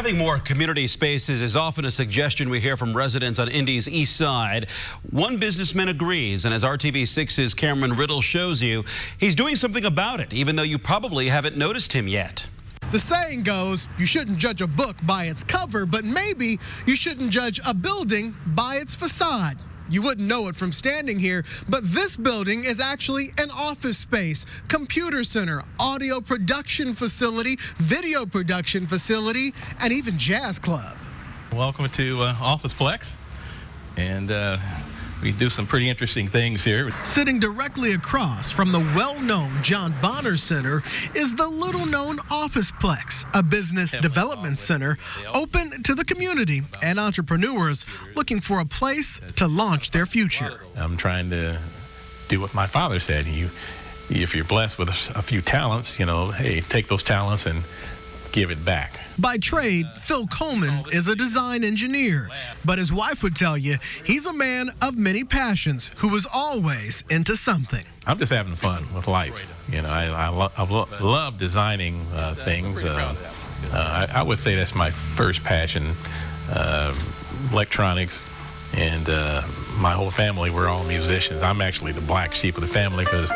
Having more community spaces is often a suggestion we hear from residents on Indy's east side. One businessman agrees, and as RTV6's Cameron Riddle shows you, he's doing something about it, even though you probably haven't noticed him yet. The saying goes, you shouldn't judge a book by its cover, but maybe you shouldn't judge a building by its facade. You wouldn't know it from standing here, but this building is actually an office space, computer center, audio production facility, video production facility, and even jazz club. Welcome to Officeplex, and we do some pretty interesting things here. Sitting directly across from the well-known John Bonner Center is the little-known Officeplex, a business development center open to the community and entrepreneurs looking for a place to launch their future. I'm trying to do what my father said. If you're blessed with a few talents, hey, take those talents and give it back. By trade, Phil Coleman is a design engineer, but his wife would tell you he's a man of many passions who was always into something. I'm just having fun with life. I love designing things. I would say that's my first passion, electronics, and my whole family, we're all musicians. I'm actually the black sheep of the family because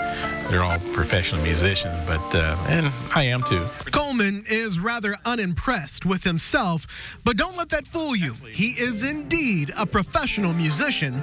they're all professional musicians, and I am too. Coleman is rather unimpressed with himself, but don't let that fool you. He is indeed a professional musician,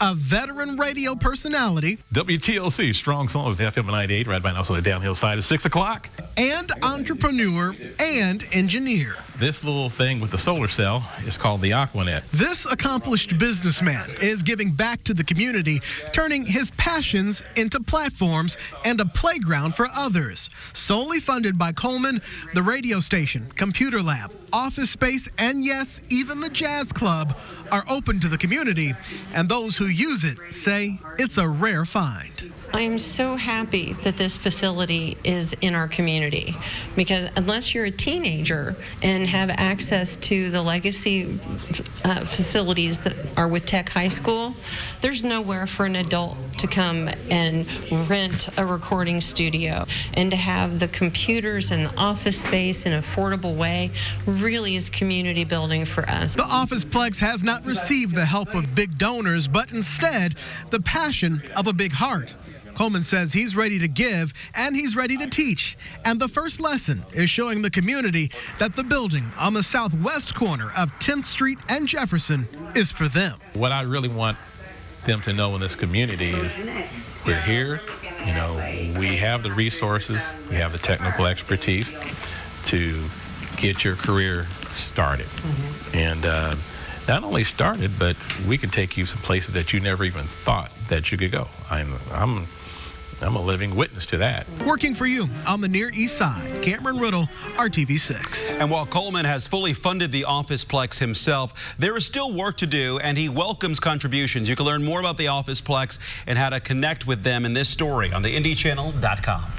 a veteran radio personality, WTLC, strong songs, FM 98, right by now, so the downhill side is 6 o'clock. And entrepreneur and engineer. This little thing with the solar cell is called the Aquanet. This accomplished businessman is giving back to the community, turning his passions into platforms and a playground for others. Solely funded by Coleman, the radio station, computer lab, office space, and yes, even the jazz club are open to the community, and those who use it say it's a rare find. I am so happy that this facility is in our community, because unless you're a teenager and have access to the legacy facilities that are with Tech High School, there's nowhere for an adult to come and rent a recording studio. And to have the computers and the office space in an affordable way really is community building for us. The Officeplex has not received the help of big donors, but instead the passion of a big heart. Coleman says he's ready to give and he's ready to teach. And the first lesson is showing the community that the building on the southwest corner of 10th Street and Jefferson is for them. What I really want them to know in this community is we're here, we have the resources, we have the technical expertise to get your career started. And not only started, but we can take you some places that you never even thought that you could go. I'm a living witness to that. Working for you on the Near East Side, Cameron Riddle, RTV6. And while Coleman has fully funded the Officeplex himself, there is still work to do, and he welcomes contributions. You can learn more about the Officeplex and how to connect with them in this story on theindychannel.com.